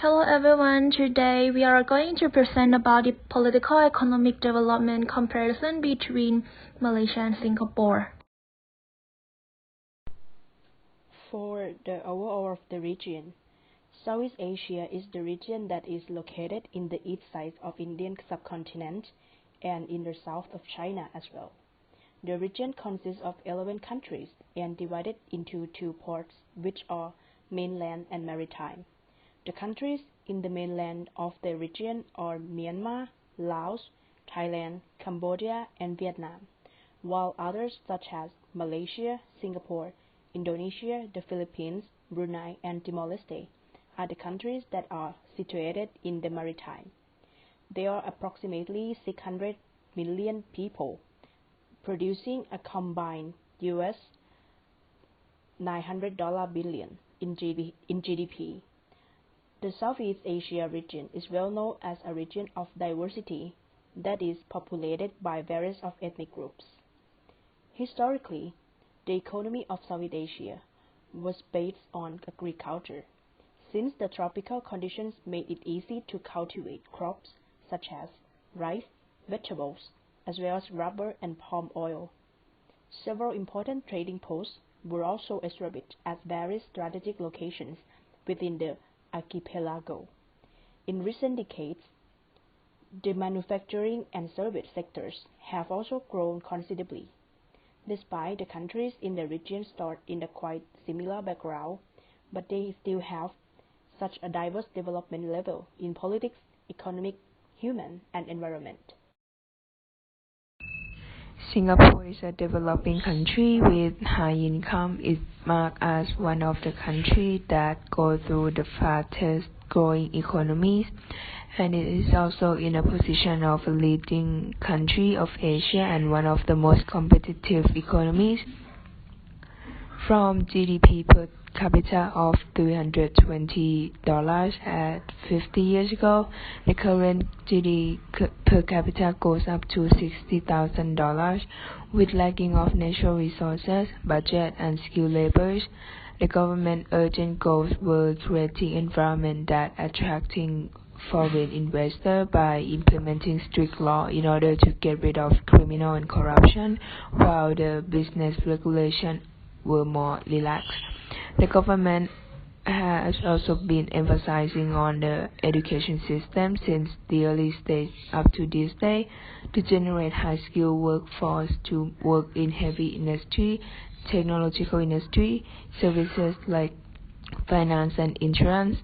Hello everyone, today we are going to present about the political economic development comparison between Malaysia and Singapore. For the overall of the region, Southeast Asia is the region that is located in the east side of Indian subcontinent and in the south of China as well. The region consists of 11 countries and divided into two parts, which are mainland and maritime. The countries in the mainland of the region are Myanmar, Laos, Thailand, Cambodia, and Vietnam, while others such as Malaysia, Singapore, Indonesia, the Philippines, Brunei, and Timor-Leste are the countries that are situated in the maritime. There are approximately 600 million people, producing a combined US $900 billion in GDP. The Southeast Asia region is well known as a region of diversity that is populated by various of ethnic groups. Historically, the economy of Southeast Asia was based on agriculture, since the tropical conditions made it easy to cultivate crops such as rice, vegetables, as well as rubber and palm oil. Several important trading posts were also established at various strategic locations within the archipelago. In recent decades, the manufacturing and service sectors have also grown considerably. Despite the countries in the region start in a quite similar background, but they still have such a diverse development level in politics, economic, human, and environment. Singapore is a developing country with high income. It's marked as one of the countries that go through the fastest growing economies, and it is also in a position of a leading country of Asia and one of the most competitive economies. From GDP per capita of $320 at 50 years ago, the current GDP per capita goes up to $60,000. With lacking of natural resources, budget, and skilled laborers, the government urgent goals were creating environment that attracting foreign investors by implementing strict law in order to get rid of criminal and corruption, while the business regulation were more relaxed. The government has also been emphasizing on the education system since the early stage up to this day to generate high-skilled workforce to work in heavy industry, technological industry, services like finance and insurance.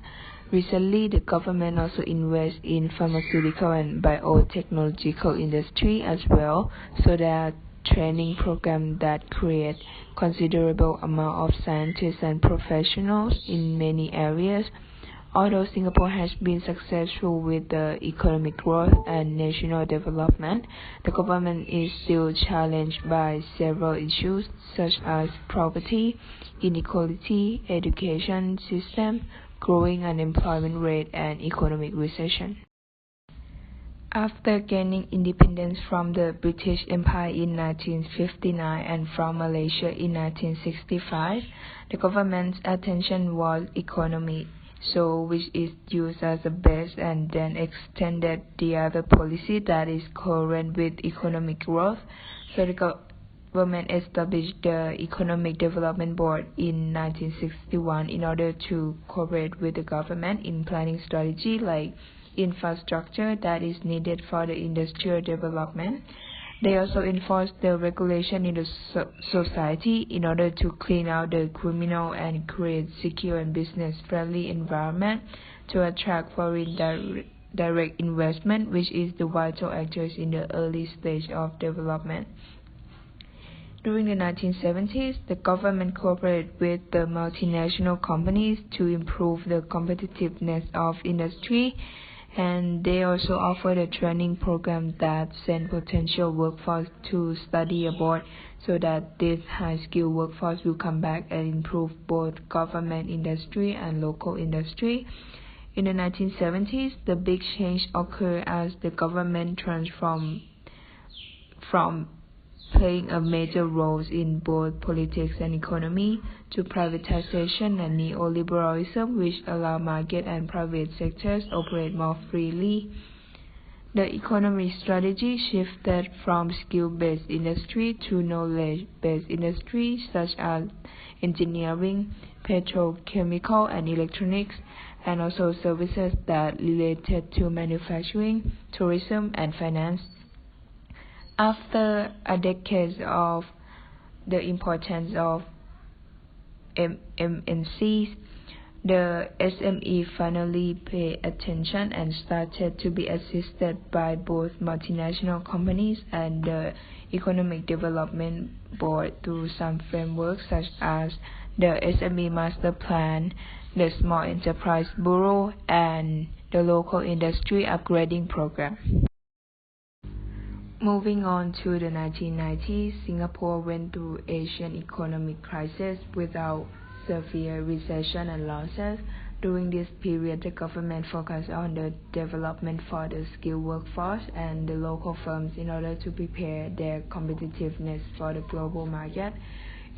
Recently, the government also invests in pharmaceutical and biotechnological industry as well, so there are training programs that create considerable amount of scientists and professionals in many areas. Although Singapore has been successful with the economic growth and national development, the government is still challenged by several issues such as poverty, inequality, education system, growing unemployment rate, and economic recession. After gaining independence from the British Empire in 1959 and from Malaysia in 1965, the government's attention was economy, which is used as a base and then extended the other policy that is current with economic growth. So the government established the Economic Development Board in 1961 in order to cooperate with the government in planning strategy like infrastructure that is needed for the industrial development. They also enforce the regulation in the society in order to clean out the criminal and create secure and business-friendly environment to attract foreign direct investment, which is the vital actors in the early stage of development. During the 1970s, the government cooperated with the multinational companies to improve the competitiveness of industry, and they also offered a training program that sent potential workforce to study abroad so that this high-skilled workforce will come back and improve both government industry and local industry. In the 1970s, the big change occurred as the government transformed from playing a major role in both politics and economy, to privatization and neoliberalism, which allow market and private sectors operate more freely. The economic strategy shifted from skill-based industry to knowledge-based industry such as engineering, petrochemical and electronics, and also services that related to manufacturing, tourism, and finance. After a decade of the importance of MNCs, the SME finally paid attention and started to be assisted by both multinational companies and the Economic Development Board through some frameworks such as the SME Master Plan, the Small Enterprise Bureau, and the Local Industry Upgrading Program. Moving on to the 1990s, Singapore went through Asian economic crisis without severe recession and losses. During this period, the government focused on the development for the skilled workforce and the local firms in order to prepare their competitiveness for the global market.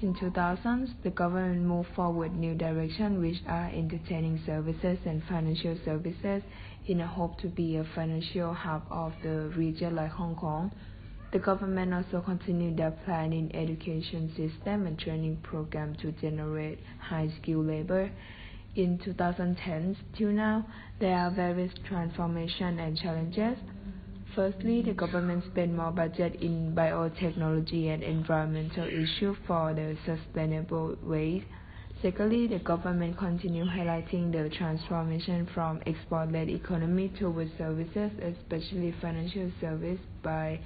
In 2000s, the government moved forward new direction, which are entertaining services and financial services in a hope to be a financial hub of the region like Hong Kong. The government also continued their plan in education system and training program to generate high-skilled labor. In 2010s till now, there are various transformations and challenges. Firstly, the government spent more budget in biotechnology and environmental issues for the sustainable ways. Secondly, the government continued highlighting the transformation from export-led economy towards services, especially financial service, by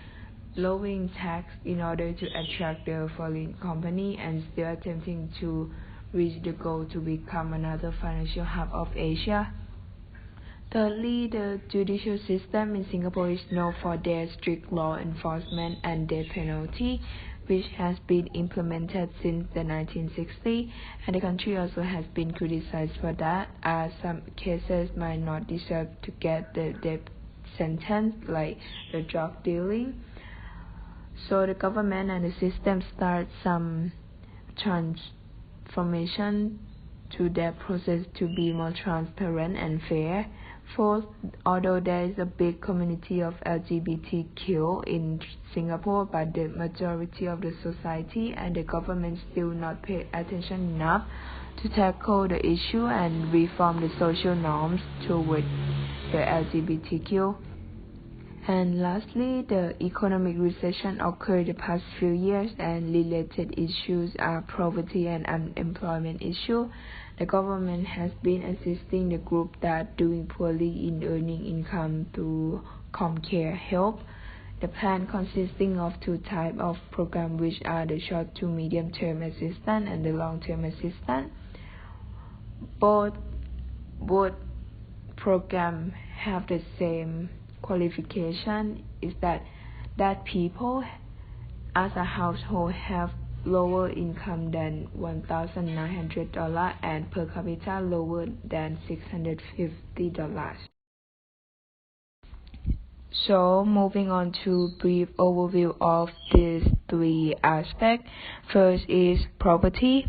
lowering tax in order to attract the foreign company and still attempting to reach the goal to become another financial hub of Asia. Thirdly, the judicial system in Singapore is known for their strict law enforcement and death penalty, which has been implemented since the 1960s, and the country also has been criticized for that, as some cases might not deserve to get the death sentence, like the drug dealing. So the government and the system start some transformation to their process to be more transparent and fair. Fourth, although there is a big community of LGBTQ in Singapore, but the majority of the society and the government still not pay attention enough to tackle the issue and reform the social norms toward the LGBTQ. And lastly, the economic recession occurred the past few years, and related issues are poverty and unemployment issue. The government has been assisting the group that doing poorly in earning income through ComCare help. The plan consisting of two types of programs, which are the short to medium term assistance and the long term assistance. Both programs have the same qualification, is that people as a household have lower income than $1,900 and per capita lower than $650. So moving on to brief overview of these three aspects. First is poverty.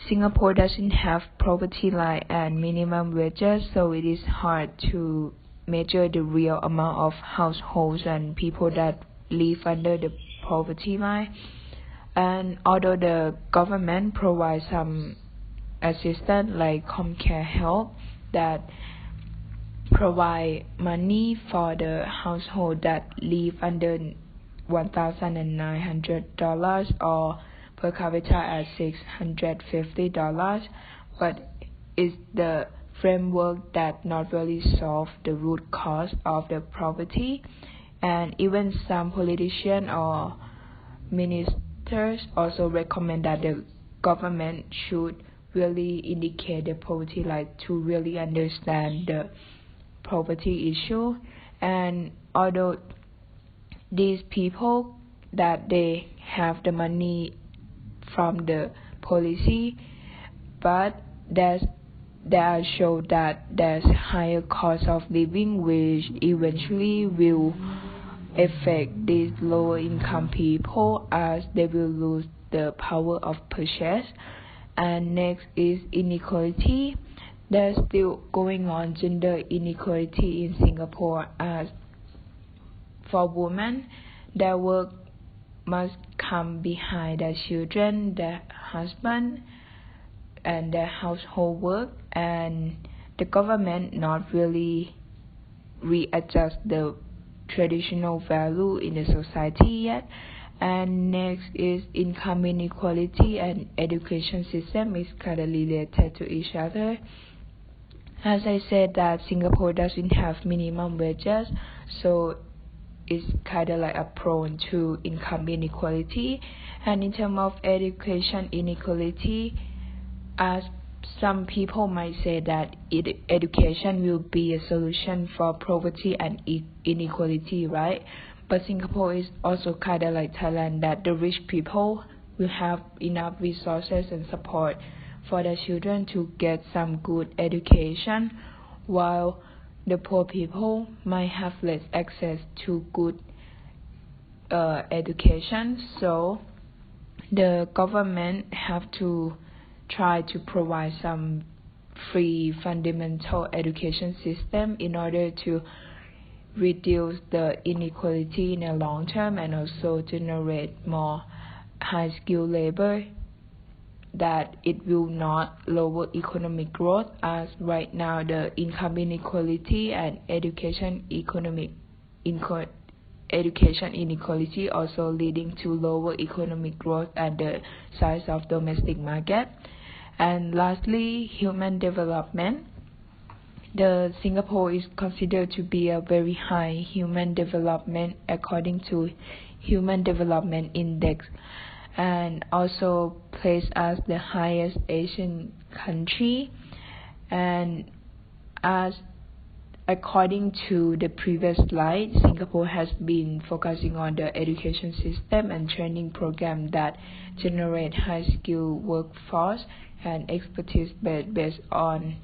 Singapore doesn't have poverty line and minimum wages, so it is hard to measure the real amount of households and people that live under the poverty line. And although the government provides some assistance like ComCare help that provide money for the household that live under $1,900 or per capita at $650, but it's the framework that not really solve the root cause of the poverty. And even some politicians or ministers also recommend that the government should really indicate the poverty line to really understand the poverty issue. And although these people that they have the money from the policy, but there show that there's higher cost of living, which eventually will affect these lower income people as they will lose the power of purchase. And next is inequality. There's still going on gender inequality in Singapore as for women, their work must come behind their children, their husband, and their household work, and the government not really readjust the traditional value in the society yet. And next is income inequality and education system is kind of related to each other. As I said that Singapore doesn't have minimum wages, so it's kind of like a prone to income inequality. And in terms of education inequality, as some people might say that education will be a solution for poverty and inequality, right? But Singapore is also kind of like Thailand, that the rich people will have enough resources and support for their children to get some good education, while the poor people might have less access to good education. So the government have to try to provide some free fundamental education system in order to reduce the inequality in the long term and also generate more high skilled labor, that it will not lower economic growth, as right now the income inequality and education inequality also leading to lower economic growth and the size of domestic market. And lastly, human development. The Singapore is considered to be a very high human development according to Human Development Index, and also placed as the highest Asian country. And as according to the previous slide, Singapore has been focusing on the education system and training program that generate high skilled workforce and expertise based on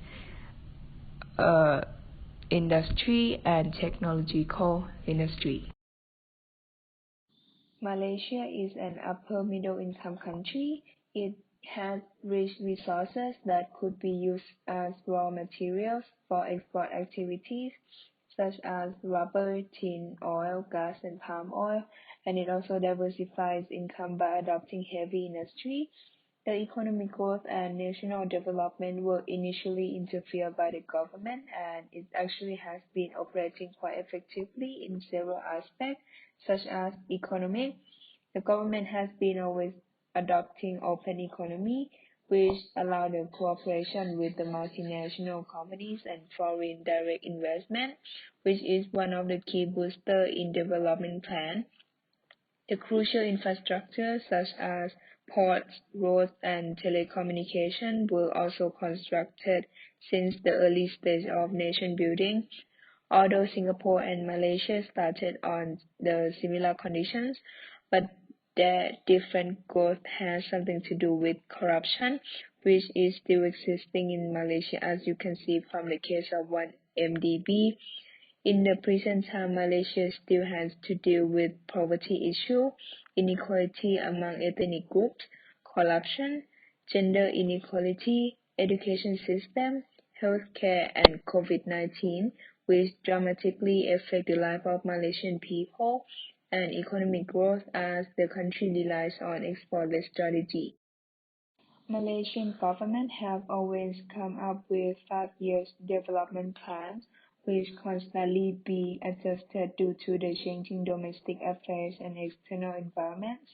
industry and technological industry. Malaysia is an upper middle income country. It has rich resources that could be used as raw materials for export activities such as rubber, tin, oil, gas, and palm oil, and it also diversifies income by adopting heavy industry. The economic growth and national development were initially interfered by the government, and it actually has been operating quite effectively in several aspects, such as economic. The government has been always adopting open economy, which allow the cooperation with the multinational companies and foreign direct investment, which is one of the key boosters in development plan. The crucial infrastructure such as ports, roads, and telecommunication were also constructed since the early stage of nation building. Although Singapore and Malaysia started on the similar conditions, but their different growth has something to do with corruption, which is still existing in Malaysia, as you can see from the case of 1MDB. In the present time, Malaysia still has to deal with poverty issue, inequality among ethnic groups, corruption, gender inequality, education system, healthcare, and COVID-19, which dramatically affect the life of Malaysian people and economic growth as the country relies on export-led strategy. Malaysian government have always come up with 5 year development plans which constantly be adjusted due to the changing domestic affairs and external environments.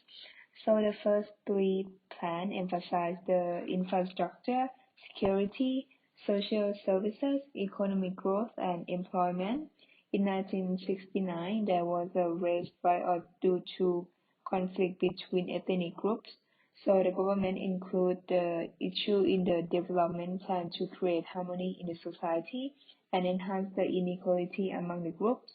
So the first three plans emphasize the infrastructure, security, social services, economic growth, and employment. In 1969, there was a race riot due to conflict between ethnic groups. So the government include the issue in the development plan to create harmony in the society and enhance the inequality among the groups.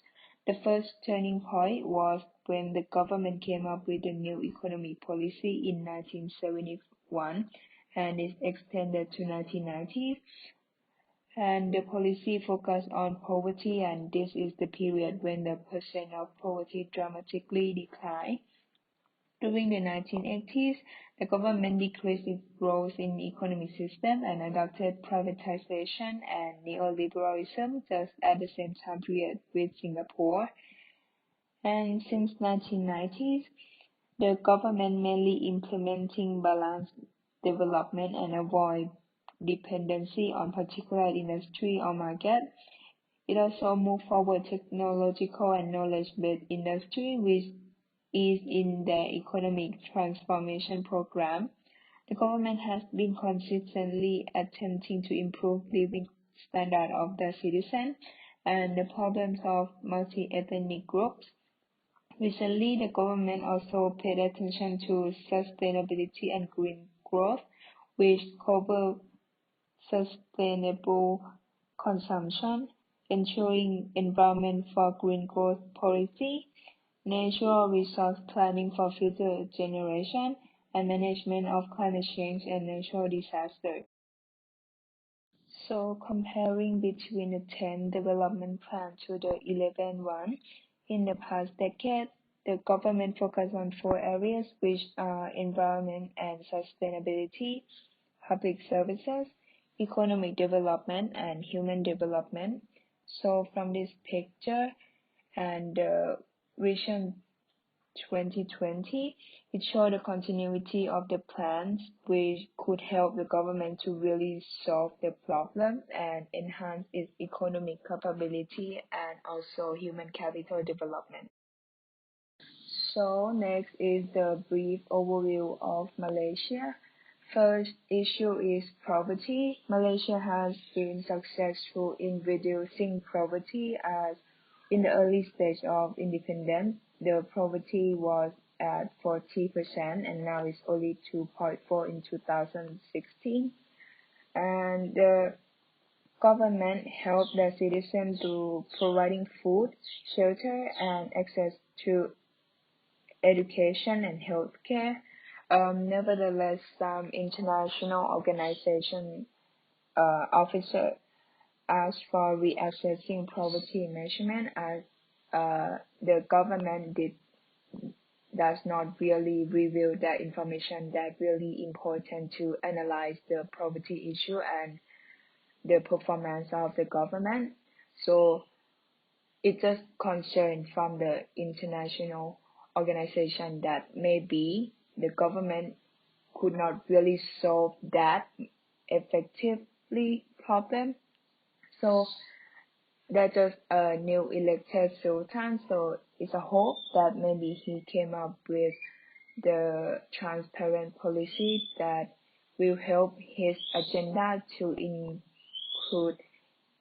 The first turning point was when the government came up with a new economic policy in 1971 and is extended to 1990. And the policy focused on poverty, and this is the period when the percent of poverty dramatically declined. During the 1980s, the government decreased its growth in the economic system and adopted privatization and neoliberalism just at the same time period with Singapore. And since 1990s, the government mainly implementing balanced development and avoid dependency on particular industry or market. It also moved forward technological and knowledge-based industry, which is in the economic transformation program. The government has been consistently attempting to improve living standard of the citizen and the problems of multi-ethnic groups. Recently, the government also paid attention to sustainability and green growth, which cover sustainable consumption, ensuring environment for green growth policy, natural resource planning for future generation, and management of climate change and natural disasters. So comparing between the 10 development plan to the 11 one, in the past decade, the government focused on four areas which are environment and sustainability, public services, economic development, and human development. So from this picture and Vision 2020, it showed the continuity of the plans which could help the government to really solve the problem and enhance its economic capability and also human capital development. So next is the brief overview of Malaysia. First issue is poverty. Malaysia has been successful in reducing poverty as in the early stage of independence, the poverty was at 40% and now it's only 2.4 in 2016. And the government helped the citizens through providing food, shelter, and access to education and healthcare. Nevertheless, some international organization officers asked for reassessing poverty measurement as the government does not really reveal that information that really important to analyze the poverty issue and the performance of the government. So it's just concern from the international organization that maybe the government could not really solve that effectively problem. So there's just a new elected sultan, so it's a hope that maybe he came up with the transparent policy that will help his agenda to include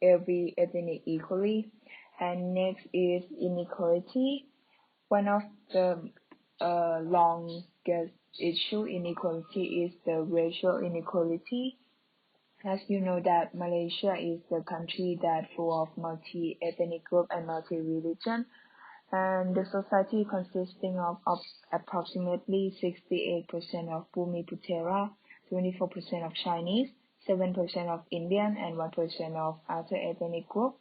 every ethnic equally. And next is inequality. One of the longest issue inequality is the racial inequality. As you know that Malaysia is the country that full of multi-ethnic group and multi-religion, and the society consisting of approximately 68% of Bumi Putera, 24% of Chinese, 7% of Indian, and 1% of other ethnic group.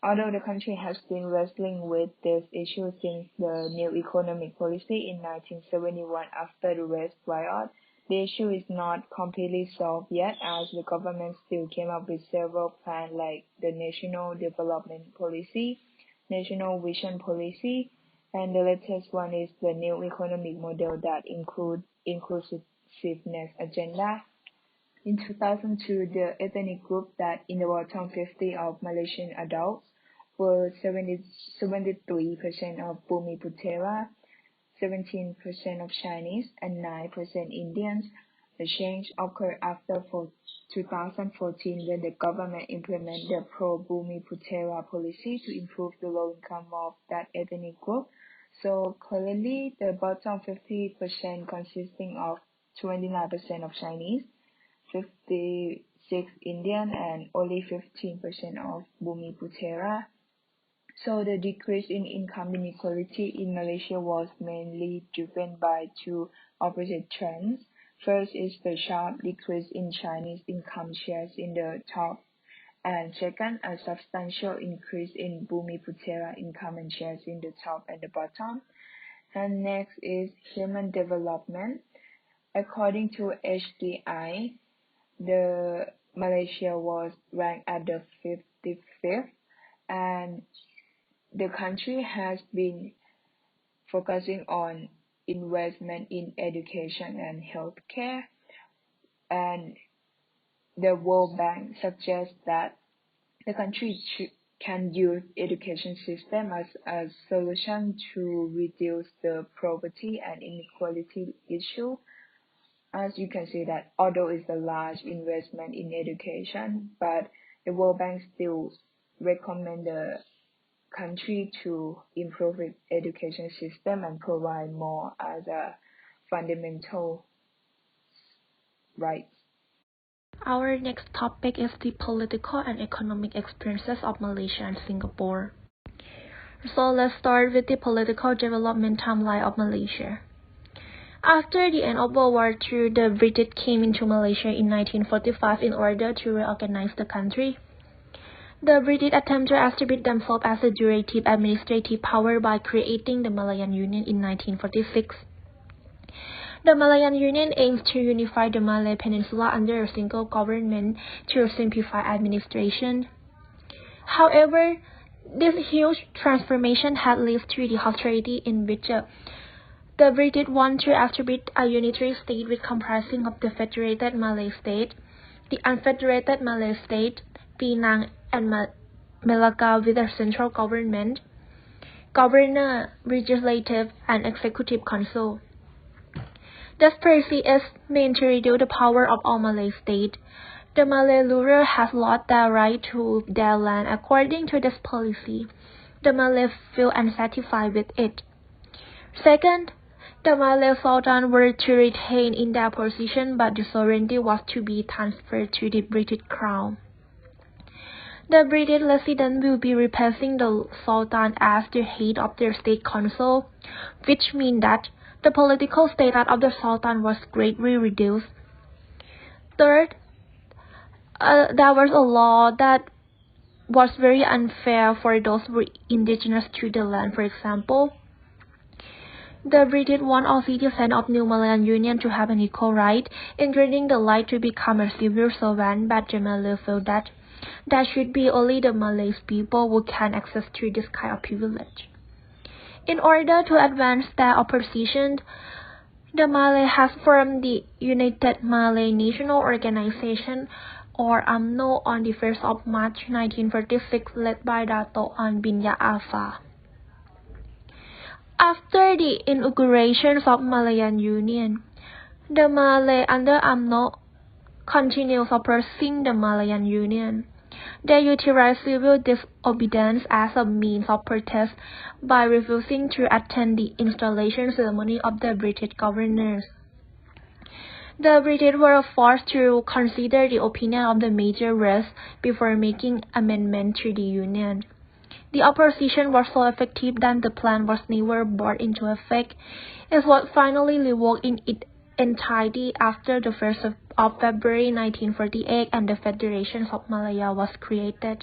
Although the country has been wrestling with this issue since the new economic policy in 1971 after the West riot, the issue is not completely solved yet as the government still came up with several plans like the National Development Policy, National Vision Policy, and the latest one is the new economic model that includes inclusiveness agenda. In 2002, the ethnic group that in the bottom 50 of Malaysian adults were 73% of Bumi Putera, 17% of Chinese, and 9% Indians. The change occurred after 2014 when the government implemented the pro-Bumi Putera policy to improve the low income of that ethnic group. So currently, the bottom 50% consisting of 29% of Chinese, 56 Indian, and only 15% of Bumi Putera. So the decrease in income inequality in Malaysia was mainly driven by two opposite trends. First is the sharp decrease in Chinese income shares in the top And second, a substantial increase in Bumiputera income and shares in the top and the bottom. And next is human development. According to HDI, the Malaysia was ranked at the 55th, and the country has been focusing on investment in education and healthcare, and the World Bank suggests that the country can use education system as a solution to reduce the poverty and inequality issue. As you can see that although it's a large investment in education, but the World Bank still recommend the country to improve its education system and provide more as a fundamental right. Our next topic is the political and economic experiences of Malaysia and Singapore. So let's start with the political development timeline of Malaysia. After the end of World War II, the British came into Malaysia in 1945 in order to reorganize the country. The British attempted to establish themselves as a durative administrative power by creating the Malayan Union in 1946. The Malayan Union aims to unify the Malay Peninsula under a single government to simplify administration. However, this huge transformation had led to the hostility in which the British want to establish a unitary state with comprising of the Federated Malay State, the Unfederated Malay State, Penang, and Malacca with a central government, governor, legislative, and executive council. This policy is meant to reduce the power of all Malay states. The Malay ruler has lost their right to their land. According to this policy, the Malay feel unsatisfied with it. Second, the Malay Sultan were to retain in their position, but the sovereignty was to be transferred to the British Crown. The British resident will be replacing the Sultan as the head of the state council, which means that the political status of the Sultan was greatly reduced. Third, there was a law that was very unfair for those who were indigenous to the land. For example, the British want all citizens of New Malayan Union to have an equal right, including the right to become a civil servant, but the Malay felt that there should be only the Malay people who can access to this kind of privilege. In order to advance their opposition, the Malay has formed the United Malay National Organization, or UMNO, on the 1st of March 1946, led by Dato' An bin Ya'afar. After the inauguration of Malayan Union, the Malay under UMNO continued suppressing the Malayan Union. They utilized civil disobedience as a means of protest by refusing to attend the installation ceremony of the British governors. The British were forced to consider the opinion of the major race before making amendment to the Union. The opposition was so effective that the plan was never brought into effect. It was finally revoked in its entirety after the 1st of February 1948 and the Federation of Malaya was created.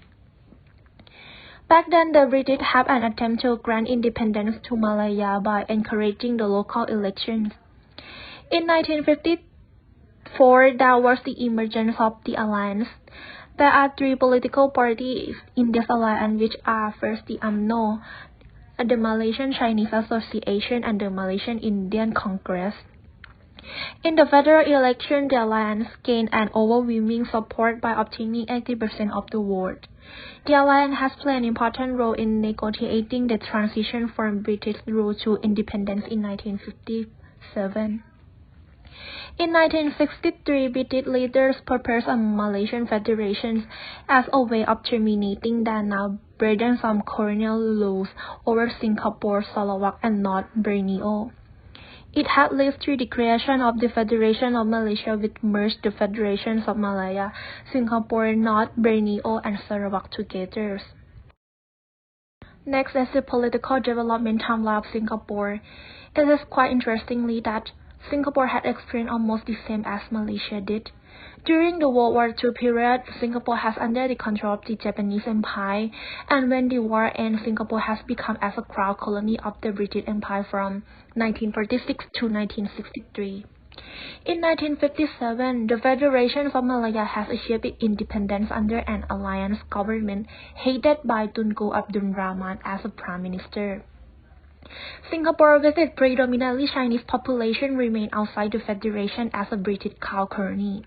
Back then, the British had an attempt to grant independence to Malaya by encouraging the local elections. In 1954, there was the emergence of the alliance. There are three political parties in this alliance, which are first the UMNO, the Malaysian Chinese Association, and the Malaysian Indian Congress. In the federal election, the alliance gained an overwhelming support by obtaining 80% of the vote. The alliance has played an important role in negotiating the transition from British rule to independence in 1957. In 1963, British leaders proposed a Malaysian federation as a way of terminating the now burdensome colonial rules over Singapore, Sarawak, and North Borneo. It had led to the creation of the Federation of Malaysia, which merged the Federations of Malaya, Singapore, North Borneo, and Sarawak together. Next is the political development timeline of Singapore. It is quite interestingly that Singapore had experienced almost the same as Malaysia did. During the World War II period, Singapore has under the control of the Japanese Empire, and when the war ends, Singapore has become as a crown colony of the British Empire from 1946 to 1963. In 1957, the Federation of Malaya has achieved its independence under an alliance government headed by Tunku Abdul Rahman as a prime minister. Singapore, with its predominantly Chinese population, remained outside the Federation as a British crown colony.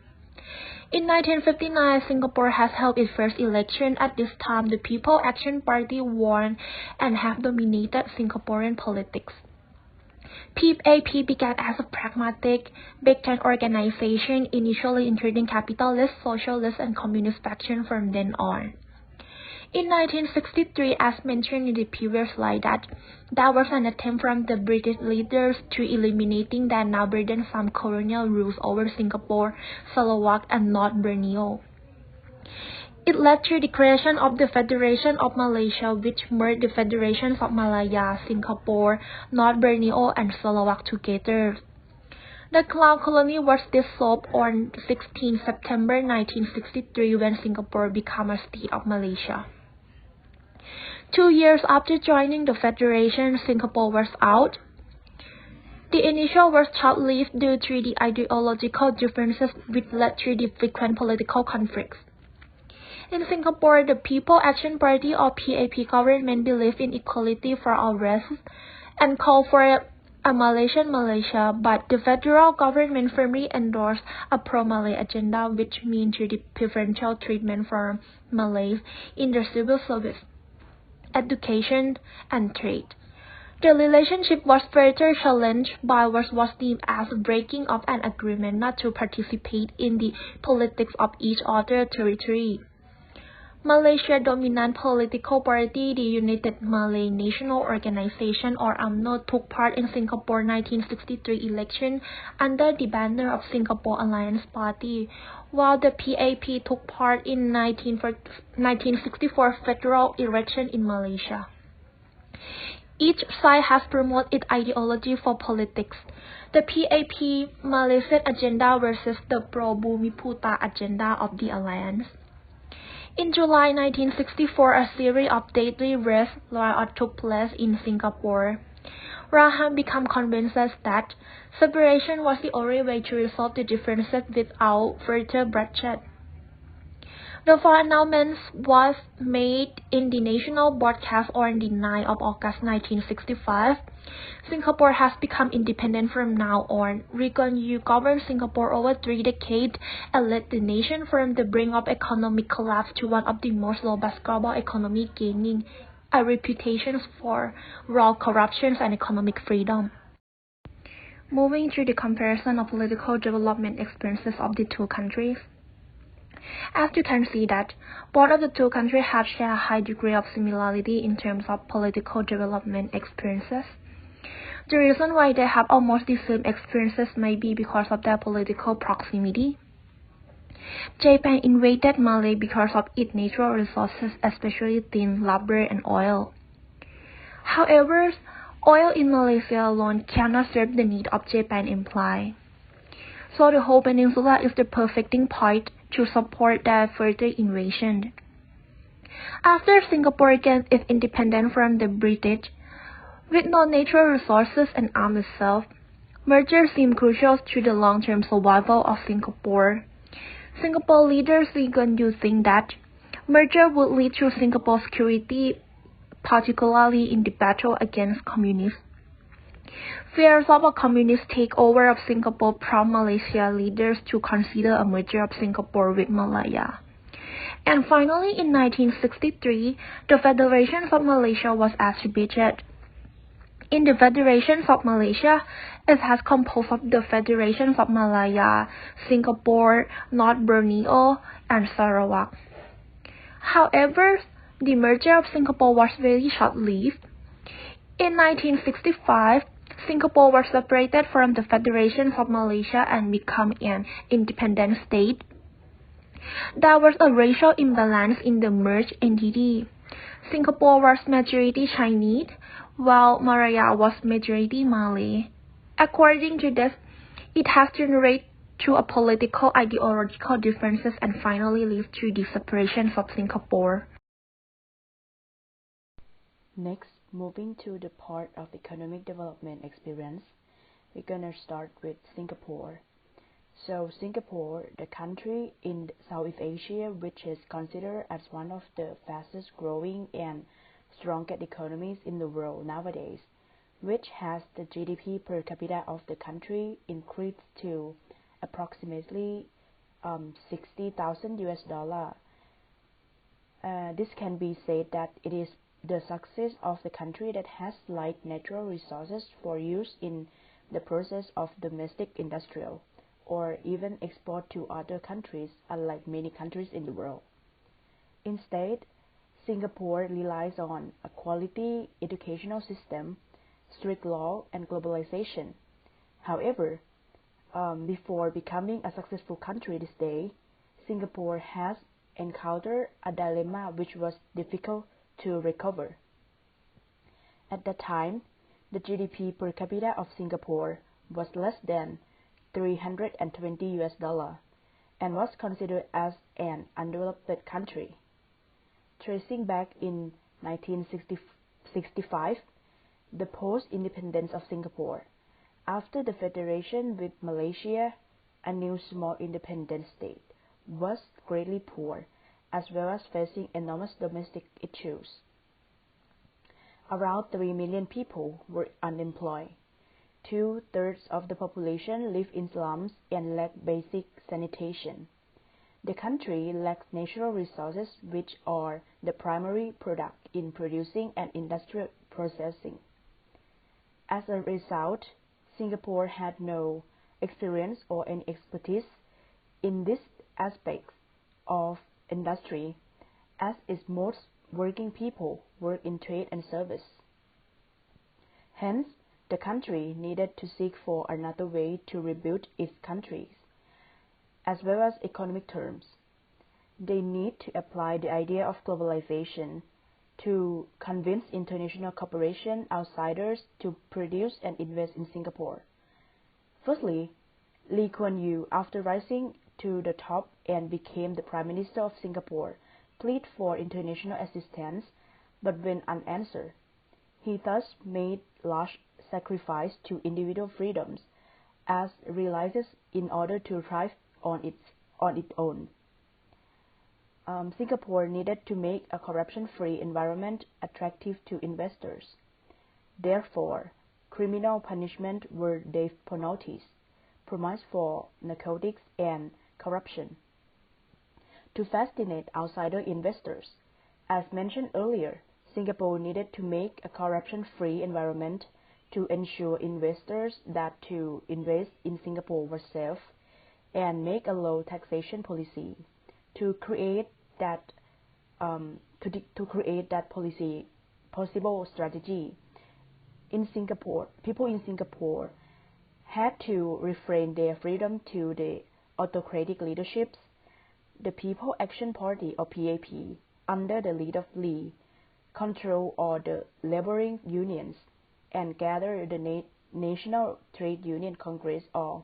In 1959, Singapore has held its first election. At this time, the People Action Party won and have dominated Singaporean politics. PAP began as a pragmatic, big-tent organization, initially including capitalist, socialist, and communist factions from then on. In 1963, as mentioned in the previous slide, that was an attempt from the British leaders to eliminating the now burdensome colonial rules over Singapore, Sarawak, and North Borneo. It led to the creation of the Federation of Malaysia, which merged the Federations of Malaya, Singapore, North Borneo, and Sarawak together. The Crown Colony was dissolved on 16 September 1963 when Singapore became a state of Malaysia. 2 years after joining the Federation, Singapore was out. The initial was short-lived due to the ideological differences which led to the frequent political conflicts. In Singapore, the People Action Party or PAP government believed in equality for all races and called for a Malaysian Malaysia, but the federal government firmly endorsed a pro-Malay agenda, which means the preferential treatment for Malays in the civil service, education, and trade. The relationship was further challenged by what was deemed as a breaking of an agreement not to participate in the politics of each other territory. Malaysia's dominant political party, the United Malay National Organization or UMNO, took part in Singapore 1963 election under the banner of Singapore Alliance Party, while the PAP took part in 1964 federal election in Malaysia. Each side has promoted its ideology for politics. The PAP Malaysian agenda versus the pro-Bumiputra agenda of the alliance. In July 1964, a series of deadly riots took place in Singapore. Rahman became convinced that separation was the only way to resolve the differences without further bloodshed. The announcement was made in the national broadcast on the 9th of August 1965. Singapore has become independent from now on. Lee Kuan Yew governed Singapore over 3 decades and led the nation from the brink of economic collapse to one of the most robust global economies, gaining a reputation for raw corruption and economic freedom. Moving to the comparison of political development experiences of the two countries. As you can see that both of the two countries have shared a high degree of similarity in terms of political development experiences. The reason why they have almost the same experiences may be because of their political proximity. Japan invaded Malay because of its natural resources, especially tin, rubber, and oil. However, oil in Malaysia alone cannot serve the need of Japan Empire. So the whole peninsula is the perfecting point to support their further invasion. After Singapore gained its independence from the British, with no natural resources and armed itself, merger seemed crucial to the long-term survival of Singapore. Singapore leaders Lee Kuan Yew think that merger would lead to Singapore's security, particularly in the battle against communists. Fears of a communist takeover of Singapore prompted Malaysia leaders to consider a merger of Singapore with Malaya. And finally, in 1963, the Federation of Malaysia was established. In the Federation of Malaysia, it has composed of the Federations of Malaya, Singapore, North Borneo, and Sarawak. However, the merger of Singapore was very short-lived. In 1965, Singapore was separated from the Federation of Malaysia and became an independent state. There was a racial imbalance in the merged entity. Singapore was majority Chinese, while Malaya was majority Malay. According to this, it has generated through a political ideological differences and finally lead to the separation of Singapore. Next, moving to the part of economic development experience, we're gonna start with Singapore. So Singapore, the country in Southeast Asia which is considered as one of the fastest growing and strongest economies in the world nowadays, which has the GDP per capita of the country increased to approximately 60,000 US dollar. This can be said that it is the success of the country that has light natural resources for use in the process of domestic industrial or even export to other countries, unlike many countries in the world. Instead, Singapore relies on a quality educational system, strict law, and globalization. However, before becoming a successful country this day, Singapore has encountered a dilemma which was difficult to recover. At that time, the GDP per capita of Singapore was less than 320 US dollar and was considered as an undeveloped country. Tracing back in 1965, the post-independence of Singapore, after the federation with Malaysia, a new small independent state, was greatly poor as well as facing enormous domestic issues. Around 3 million people were unemployed. 2/3 of the population live in slums and lack basic sanitation. The country lacks natural resources which are the primary product in producing and industrial processing. As a result, Singapore had no experience or any expertise in this aspect of industry, as its most working people work in trade and service. Hence, the country needed to seek for another way to rebuild its countries, as well as economic terms. They need to apply the idea of globalization to convince international corporation outsiders to produce and invest in Singapore. Firstly, Lee Kuan Yew, after rising to the top and became the Prime Minister of Singapore, pleaded for international assistance, but went unanswered. He thus made large sacrifice to individual freedoms, as realizes in order to thrive on its own. Singapore needed to make a corruption-free environment attractive to investors. Therefore, criminal punishment were death penalties, promised for narcotics and corruption. To fascinate outsider investors, as mentioned earlier, Singapore needed to make a corruption-free environment to ensure investors that to invest in Singapore were safe, and make a low taxation policy. To create that possible strategy in Singapore, people in Singapore had to refrain their freedom to the autocratic leaderships. The People Action Party or PAP, under the lead of Lee, control all the laboring unions and gather the National Trade Union Congress or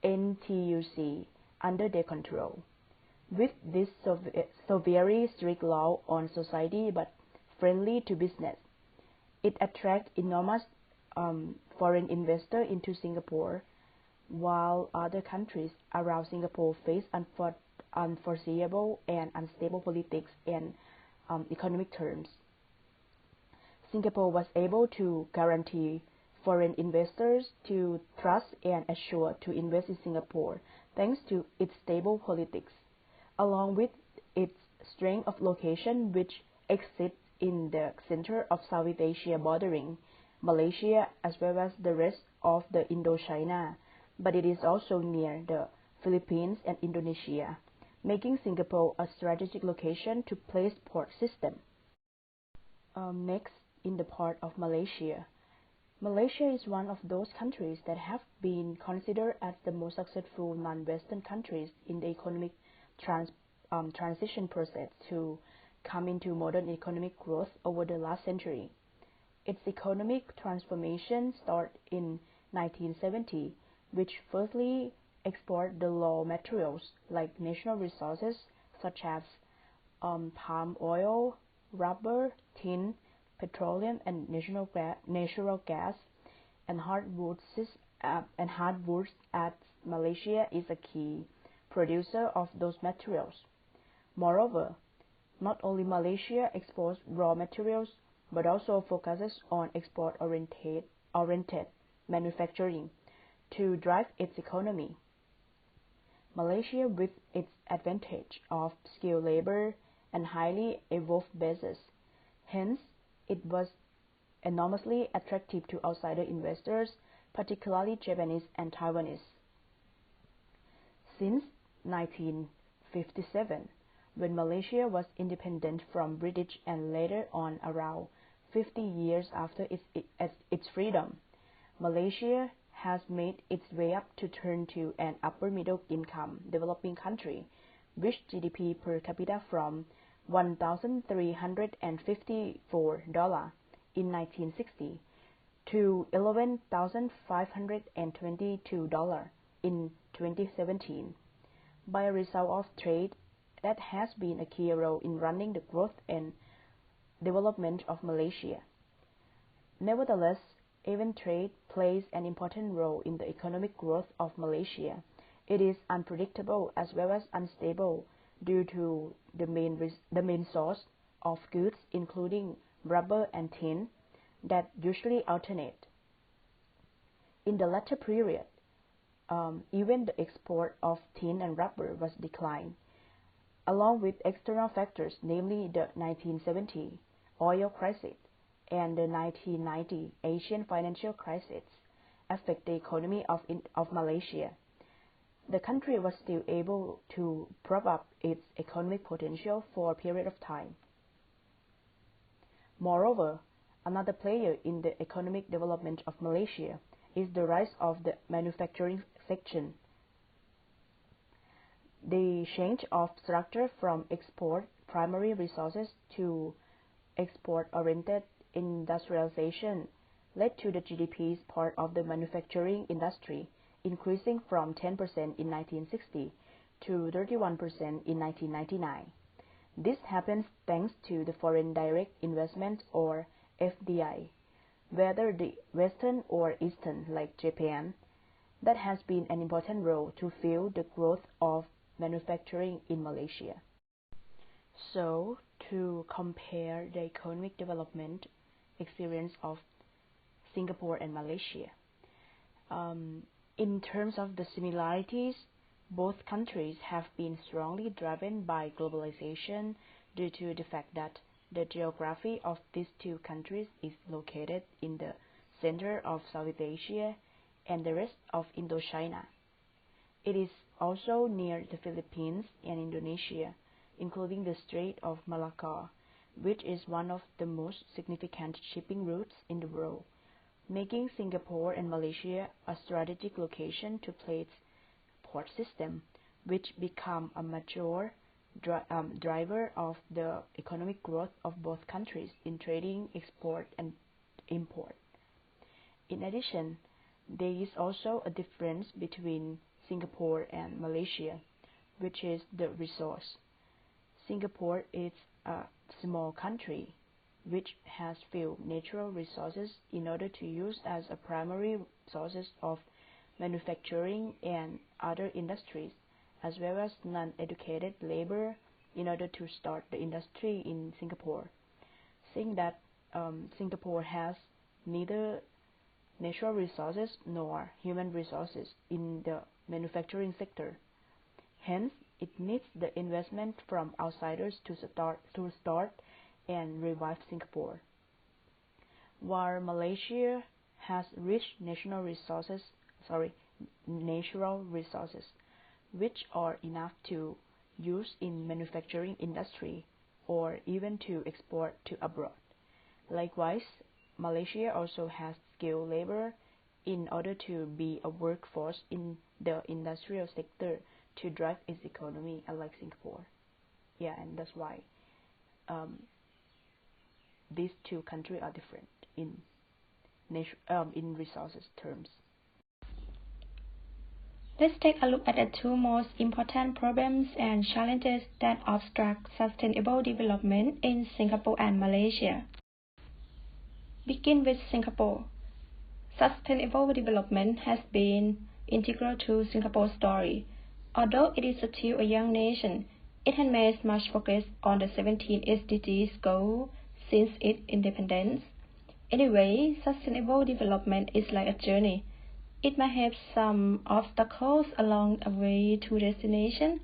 NTUC under their control. With this so very strict law on society but friendly to business, it attracts enormous foreign investors into Singapore, while other countries around Singapore face unforeseeable and unstable politics and economic terms. Singapore was able to guarantee foreign investors to trust and assure to invest in Singapore thanks to its stable politics, along with its strength of location which exists in the center of Southeast Asia bordering Malaysia as well as the rest of the Indochina, but it is also near the Philippines and Indonesia, making Singapore a strategic location to place port system. Next, in the part of Malaysia. Malaysia is one of those countries that have been considered as the most successful non-Western countries in the economic transition process to come into modern economic growth over the last century. Its economic transformation started in 1970, which firstly export the raw materials like national resources such as palm oil, rubber, tin, petroleum, and natural gas, and hardwoods. As Malaysia is a key producer of those materials. Moreover, not only Malaysia exports raw materials, but also focuses on export-oriented manufacturing to drive its economy. Malaysia, with its advantage of skilled labor and highly evolved bases, hence it was enormously attractive to outsider investors, particularly Japanese and Taiwanese. Since 1957, when Malaysia was independent from British and later on around 50 years after its freedom, Malaysia has made its way up to turn to an upper middle income developing country, with GDP per capita from $1,354 in 1960 to $11,522 in 2017, by a result of trade that has been a key role in running the growth and development of Malaysia. Nevertheless, even trade plays an important role in the economic growth of Malaysia. It is unpredictable as well as unstable due to the main source of goods, including rubber and tin, that usually alternate. In the latter period, even the export of tin and rubber was declined, along with external factors, namely the 1970 oil crisis and the 1990 Asian financial crisis, affect the economy of Malaysia. The country was still able to prop up its economic potential for a period of time. Moreover, another player in the economic development of Malaysia is the rise of the manufacturing sector. The change of structure from export primary resources to export-oriented industrialization led to the GDP's part of the manufacturing industry increasing from 10% in 1960 to 31% in 1999. This happens thanks to the foreign direct investment, or FDI, whether the Western or Eastern like Japan, that has been an important role to fuel the growth of manufacturing in Malaysia. So, to compare the economic development experience of Singapore and Malaysia, in terms of the similarities, both countries have been strongly driven by globalization due to the fact that the geography of these two countries is located in the center of Southeast Asia and the rest of Indochina. It is also near the Philippines and Indonesia, including the Strait of Malacca, which is one of the most significant shipping routes in the world, making Singapore and Malaysia a strategic location to place port system, which become a major driver of the economic growth of both countries in trading, export, and import. In addition, there is also a difference between Singapore and Malaysia, which is the resource. Singapore is a small country which has few natural resources in order to use as a primary sources of manufacturing and other industries, as well as non-educated labor in order to start the industry in Singapore. Seeing that Singapore has neither natural resources nor human resources in the manufacturing sector. Hence, it needs the investment from outsiders to start and revive Singapore. While Malaysia has rich natural resources, which are enough to use in manufacturing industry or even to export to abroad. Likewise, Malaysia also has skilled labor in order to be a workforce in the industrial sector to drive its economy, unlike Singapore. Yeah, and that's why these two countries are different in resources terms. Let's take a look at the two most important problems and challenges that obstruct sustainable development in Singapore and Malaysia. Begin with Singapore. Sustainable development has been integral to Singapore's story. Although it is still a young nation, it has made much progress on the 17 SDGs goal since its independence. Anyway, sustainable development is like a journey. It may have some obstacles along the way to destination,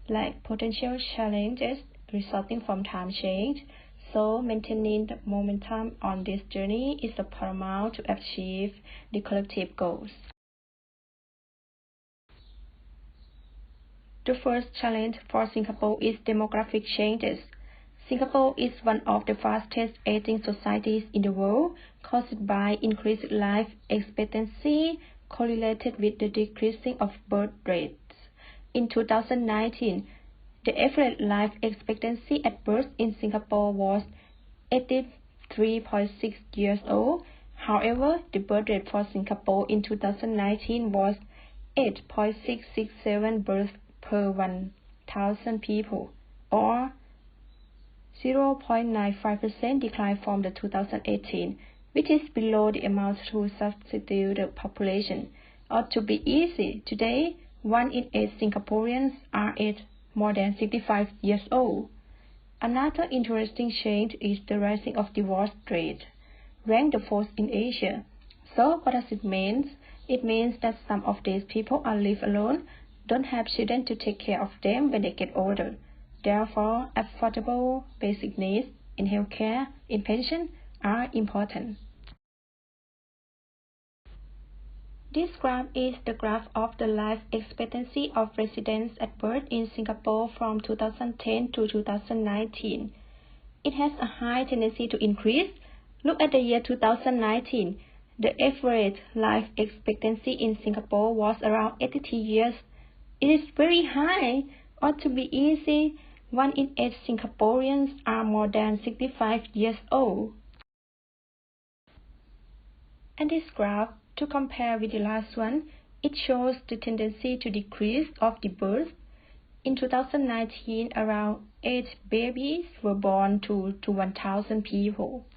like potential challenges resulting from time change, so maintaining the momentum on this journey is paramount to achieve the collective goals. The first challenge for Singapore is demographic changes. Singapore is one of the fastest aging societies in the world, caused by increased life expectancy correlated with the decreasing of birth rates. In 2019, the average life expectancy at birth in Singapore was 83.6 years old. However, the birth rate for Singapore in 2019 was 8.667 births per 1,000 people, or 0.95% decline from the 2018, which is below the amount to substitute the population. Or to be easy, today, 1 in 8 Singaporeans are aged more than 65 years old. Another interesting change is the rising of divorce rate, ranked the fourth in Asia. So what does it mean? It means that some of these people are live alone, don't have children to take care of them when they get older. Therefore, affordable basic needs in healthcare, in pension, are important. This graph is the graph of the life expectancy of residents at birth in Singapore from 2010 to 2019. It has a high tendency to increase. Look at the year 2019. The average life expectancy in Singapore was around 83 years. It is very high. Or to be easy, 1 in 8 Singaporeans are more than 65 years old. And this graph, to compare with the last one, it shows the tendency to decrease of the birth. In 2019, around 8 babies were born to 1,000 people.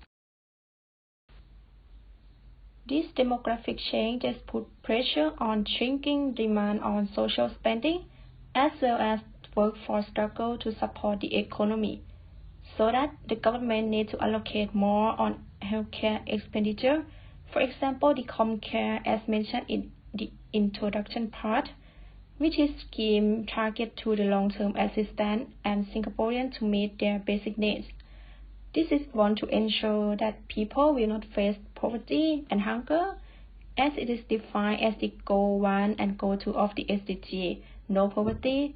These demographic changes put pressure on shrinking demand on social spending, as well as workforce struggle to support the economy, so that the government needs to allocate more on healthcare expenditure. For example, the ComCare, as mentioned in the introduction part, which is scheme targeted to the long-term assistance and Singaporeans to meet their basic needs. This is one to ensure that people will not face poverty and hunger, as it is defined as the Goal 1 and Goal 2 of the SDG, no poverty,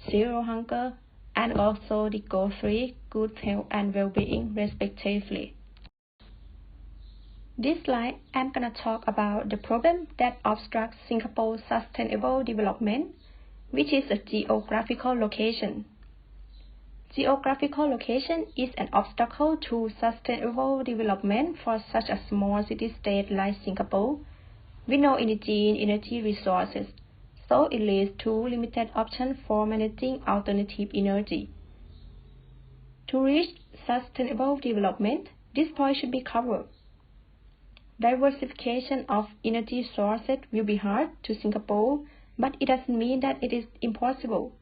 zero hunger, and also the Goal 3, good health and well-being, respectively. This slide, I'm gonna talk about the problem that obstructs Singapore's sustainable development, which is a geographical location. Geographical location is an obstacle to sustainable development for such a small city-state like Singapore, with no energy resources, so it leads to limited options for managing alternative energy. To reach sustainable development, this point should be covered. Diversification of energy sources will be hard to Singapore, but it doesn't mean that it is impossible.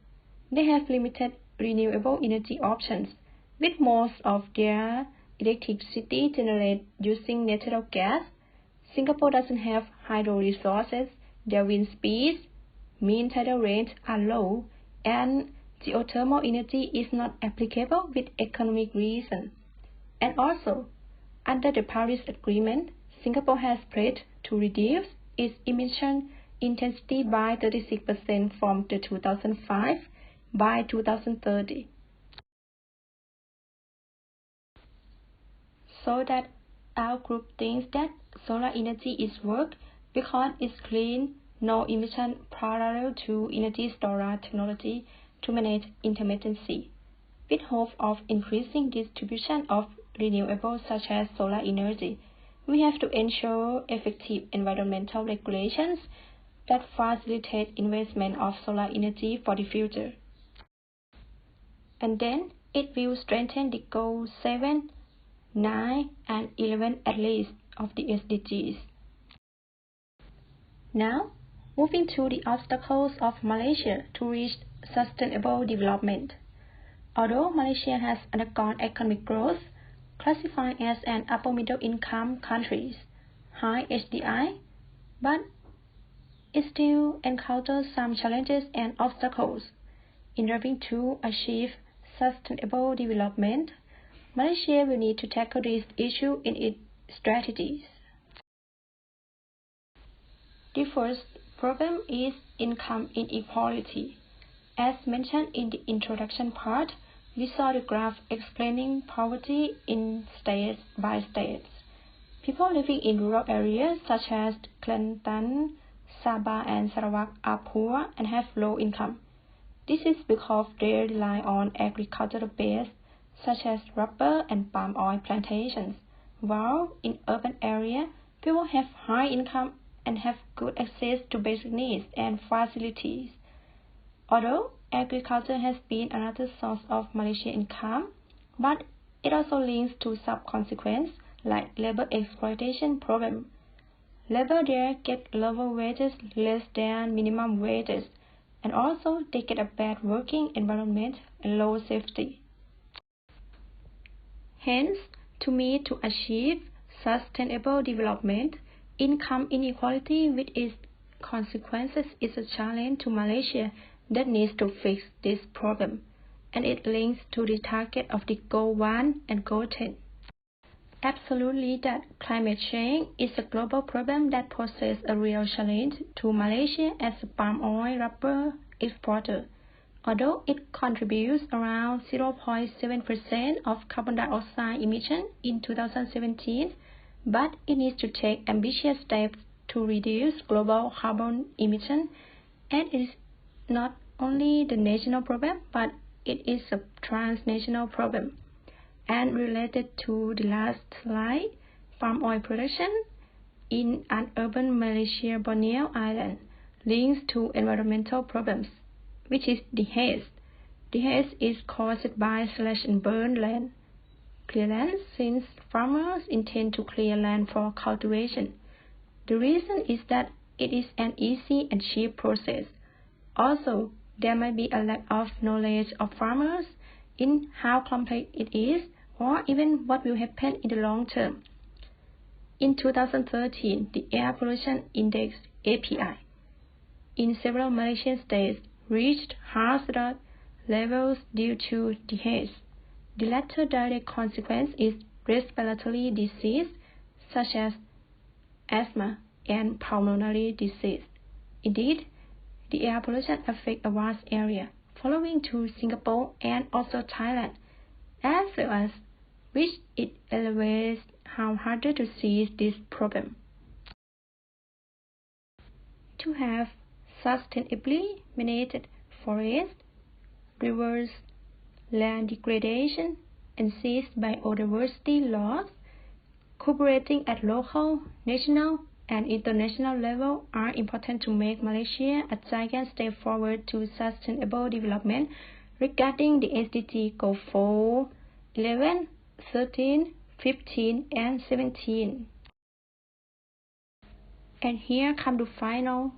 They have limited renewable energy options, with most of their electricity generated using natural gas. Singapore doesn't have hydro resources, their wind speeds, mean tidal rates are low, and geothermal energy is not applicable with economic reasons. And also, under the Paris Agreement, Singapore has pledged to reduce its emission intensity by 36% from the 2005 by 2030. So that our group thinks that solar energy is work because it's clean, no emission parallel to energy storage technology to manage intermittency, with hope of increasing distribution of renewables such as solar energy. We have to ensure effective environmental regulations that facilitate investment of solar energy for the future. And then it will strengthen the goals 7, 9, and 11 at least of the SDGs. Now, moving to the obstacles of Malaysia to reach sustainable development. Although Malaysia has undergone economic growth, classified as an upper middle income country, high HDI, but it still encounters some challenges and obstacles. In order to achieve sustainable development, Malaysia will need to tackle this issue in its strategies. The first problem is income inequality. As mentioned in the introduction part, we saw the graph explaining poverty in states by states. People living in rural areas such as Kelantan, Sabah, and Sarawak are poor and have low income. This is because they rely on agricultural base such as rubber and palm oil plantations, while in urban areas, people have high income and have good access to basic needs and facilities. Although agriculture has been another source of Malaysian income, but it also links to sub-consequences like labor exploitation problem. Labor there get lower wages less than minimum wages, and also they get a bad working environment and low safety. Hence, to achieve sustainable development, income inequality with its consequences is a challenge to Malaysia that needs to fix this problem, and it links to the target of the Goal 1 and Goal 10. Absolutely that climate change is a global problem that poses a real challenge to Malaysia as a palm oil rubber exporter. Although it contributes around 0.7% of carbon dioxide emission in 2017, but it needs to take ambitious steps to reduce global carbon emission, and it is not only the national problem, but it is a transnational problem. And related to the last slide, palm oil production in an urban Malaysia Borneo Island links to environmental problems, which is the haze. The haze is caused by slash and burn land clearance since farmers intend to clear land for cultivation. The reason is that it is an easy and cheap process. Also, there might be a lack of knowledge of farmers in how complex it is or even what will happen in the long term. In 2013, the Air Pollution Index (API) in several Malaysian states reached hazard levels due to the haze. The latter direct consequence is respiratory disease such as asthma and pulmonary disease. Indeed, the air pollution affects a vast area, following to Singapore and also Thailand, as well as which it elevates how harder to seize this problem. To have sustainably managed forests, rivers, land degradation, and seized biodiversity loss, cooperating at local, national, and international level are important to make Malaysia a giant step forward to sustainable development regarding the SDG Goal 4, 11, 13, 15, and 17. And here come the final.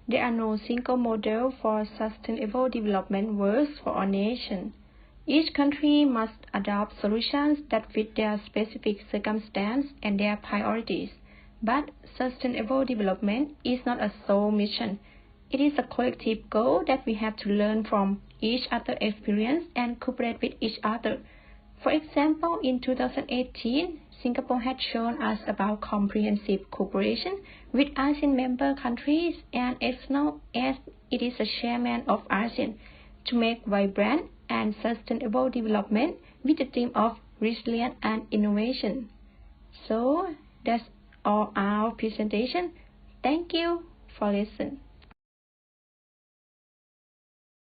There are no single model for sustainable development works for all nations. Each country must adopt solutions that fit their specific circumstances and their priorities. But sustainable development is not a sole mission. It is a collective goal that we have to learn from each other's experience and cooperate with each other. For example, in 2018, Singapore had shown us about comprehensive cooperation with ASEAN member countries and EXNO as it is a chairman of ASEAN to make vibrant and sustainable development with the theme of resilience and innovation. So that's all our presentation. Thank you for listening.